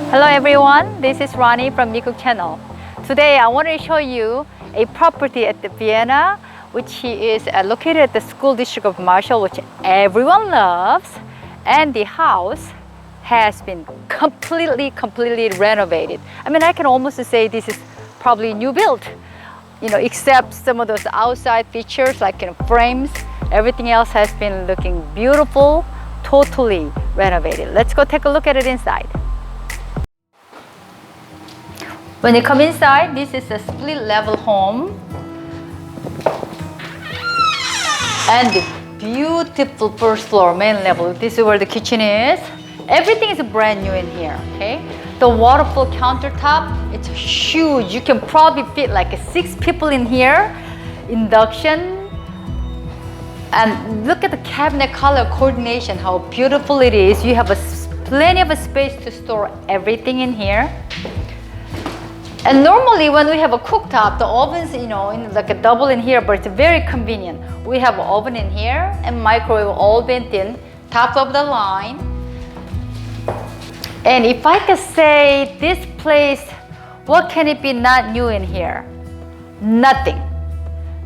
Hello everyone, this is Ronnie from Nikuk channel. Today I want to show you a property at the Vienna, which is located at the school district of Marshall, which everyone loves, and the house has been completely renovated. I mean, I can almost say this is probably new built, except some of those outside features like frames. Everything else has been looking beautiful, totally renovated. Let's go take a look at it inside. When you come inside, this is a split level home. And the beautiful first floor, main level. This is where the kitchen is. Everything is brand new in here, okay? The waterfall countertop, it's huge. You can probably fit like 6 people in here. Induction. And look at the cabinet color coordination, how beautiful it is. You have plenty of space to store everything in here. And normally when we have a cooktop, the ovens, in like a double in here, but it's very convenient. We have an oven in here and microwave all built in, top of the line. And if I could say this place, what can it be not new in here? Nothing.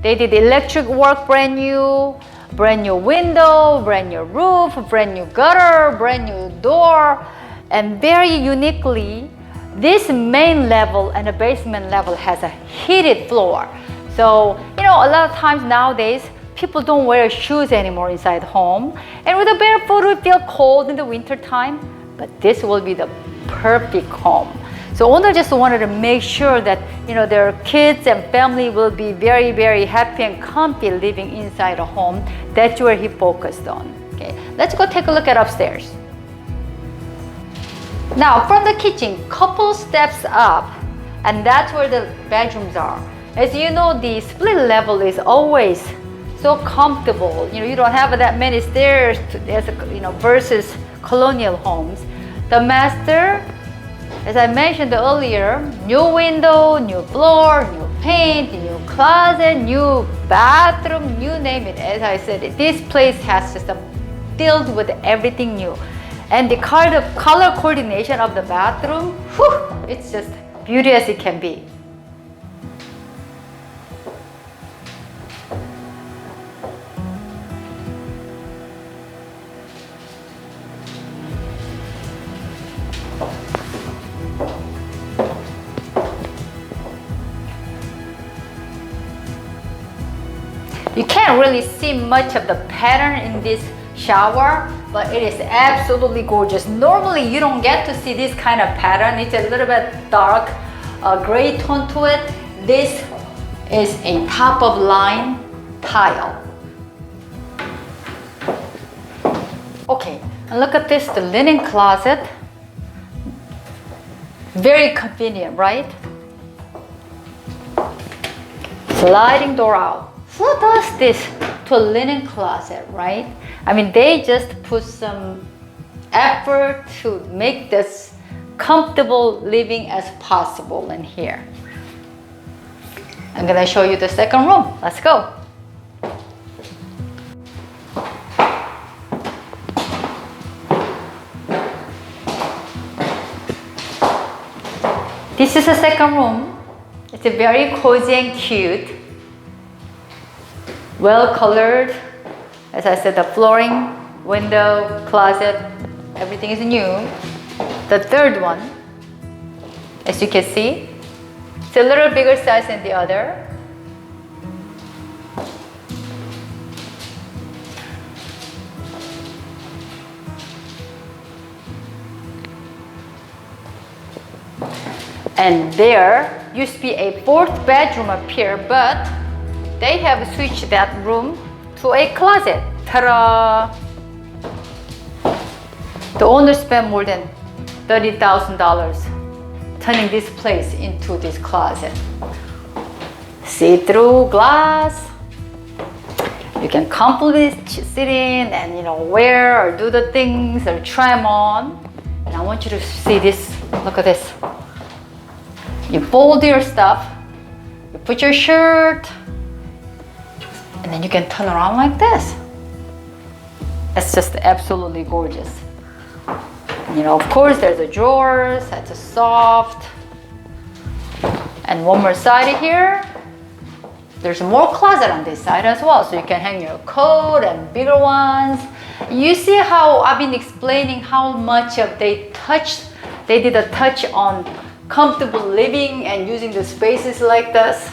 They did electric work brand new window, brand new roof, brand new gutter, brand new door, and very uniquely, this main level and the basement level has a heated floor. So, a lot of times nowadays, people don't wear shoes anymore inside home. And with a barefoot, we feel cold in the winter time. But this will be the perfect home. So owner just wanted to make sure that, their kids and family will be very happy and comfy living inside a home. That's where he focused on. Okay, let's go take a look at upstairs. Now, from the kitchen, couple steps up, and that's where the bedrooms are. As you know, the split level is always so comfortable. You don't have that many stairs versus colonial homes. The master, as I mentioned earlier, new window, new floor, new paint, new closet, new bathroom, you name it. As I said, this place has just filled with everything new. And the color coordination of the bathroom, it's just beauty as it can be. You can't really see much of the pattern in this shower, but it is absolutely gorgeous. Normally, you don't get to see this kind of pattern. It's a little bit dark, gray tone to it. This is a top of line tile. Okay, and look at this, the linen closet. Very convenient, right? Sliding door out. Who does this to a linen closet, right? I mean, they just put some effort to make this comfortable living as possible in here. I'm gonna show you the second room. Let's go. This is the second room. It's a very cozy and cute. Well colored. As I said, the flooring, window, closet, everything is new. The third one, as you can see, it's a little bigger size than the other. And there used to be a 4th bedroom up here, but they have switched that room to a closet. Ta-da! The owner spent more than $30,000 turning this place into this closet. See-through glass. You can comfortably sit in and wear or do the things or try them on. And I want you to see this. Look at this. You fold your stuff. You put your shirt. And then you can turn around like this. It's just absolutely gorgeous. You know, of course, there's the drawers. That's a soft. And one more side here. There's more closet on this side as well, so you can hang your coat and bigger ones. You see how I've been explaining how much of they did a touch on comfortable living and using the spaces like this.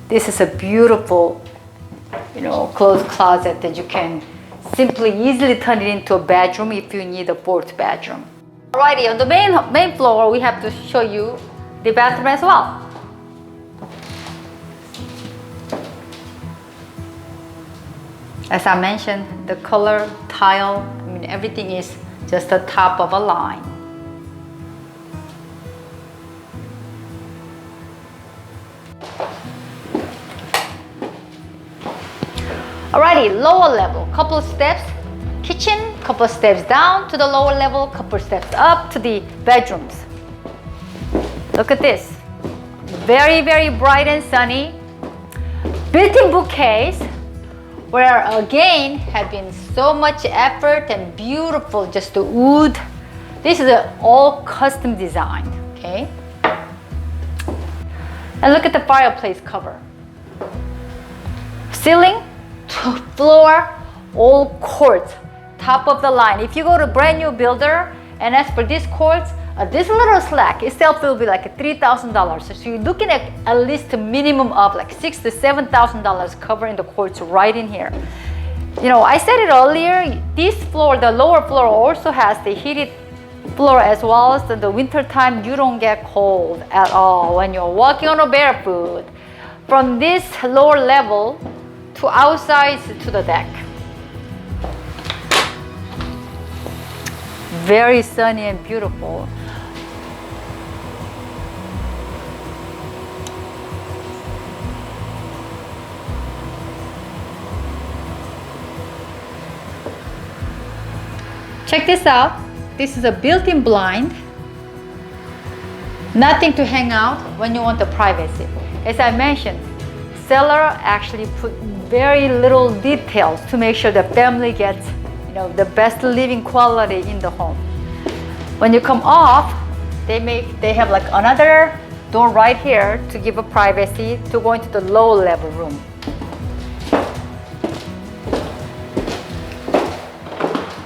This is a beautiful, you know, closed closet that you can simply easily turn it into a bedroom if you need a fourth bedroom. Alrighty, on the main floor, we have to show you the bathroom as well. As I mentioned, the color, tile, I mean, everything is just the top of a line. Alrighty, lower level, couple of steps, kitchen, couple of steps down to the lower level, couple of steps up to the bedrooms. Look at this, very, very bright and sunny. Built-in bookcase, where again have been so much effort and beautiful, just the wood. This is all custom designed, okay? And look at the fireplace cover. Ceiling to floor, all quartz, top of the line. If you go to a brand new builder and ask for this quartz, this little slack itself will be like $3,000. So you're looking at least a minimum of like $6,000 to $7,000 covering the quartz right in here. You know, I said it earlier, this floor, the lower floor also has the heated floor as well. So in the winter time, you don't get cold at all when you're walking on a barefoot from this lower level to outside to the deck. Very sunny and beautiful. Check this out. This is a built-in blind. Nothing to hang out when you want the privacy. As I mentioned, seller actually put very little details to make sure the family gets, you know, the best living quality in the home. When you come off, they have like another door right here to give a privacy to go into the low level room.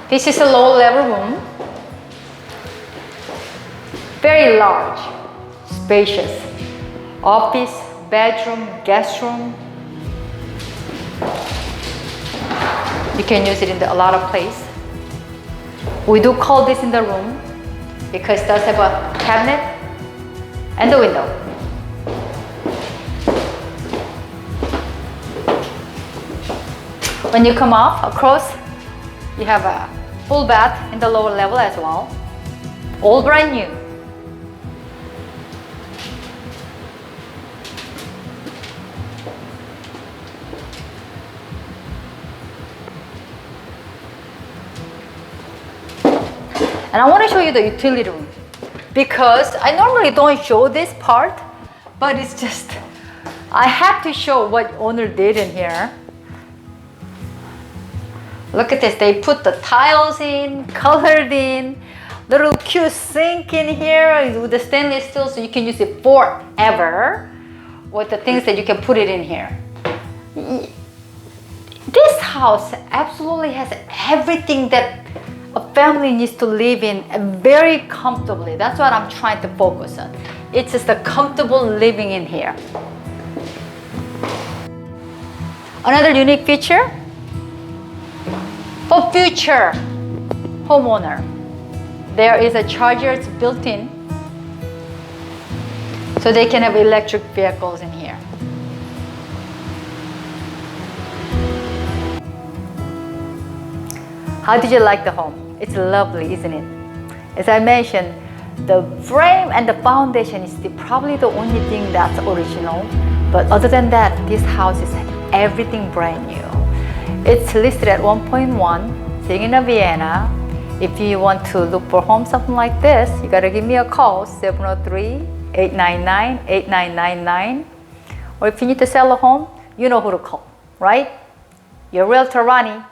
This is a low level room. Very large, spacious. Office, bedroom, guest room. You can use it in a lot of places. We do call this in the room because it does have a cabinet and a window. When you come off across, you have a full bath in the lower level as well. All brand new. And I want to show you the utility room because I normally don't show this part, but it's just, I have to show what owner did in here. Look at this, they put the tiles in, colored in, little cute sink in here with the stainless steel so you can use it forever with the things that you can put it in here. This house absolutely has everything that a family needs to live in very comfortably. That's what I'm trying to focus on. It's just a comfortable living in here. Another unique feature for future homeowner, there is a charger. It's built in so they can have electric vehicles in here. How did you like the home? It's lovely, isn't it? As I mentioned, the frame and the foundation is probably the only thing that's original. But other than that, this house is everything brand new. It's listed at 1.1, sitting in Vienna. If you want to look for home something like this, you gotta give me a call, 703-899-8999. Or if you need to sell a home, you know who to call, right? Your Realtor Ronnie.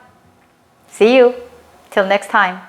See you. Till next time.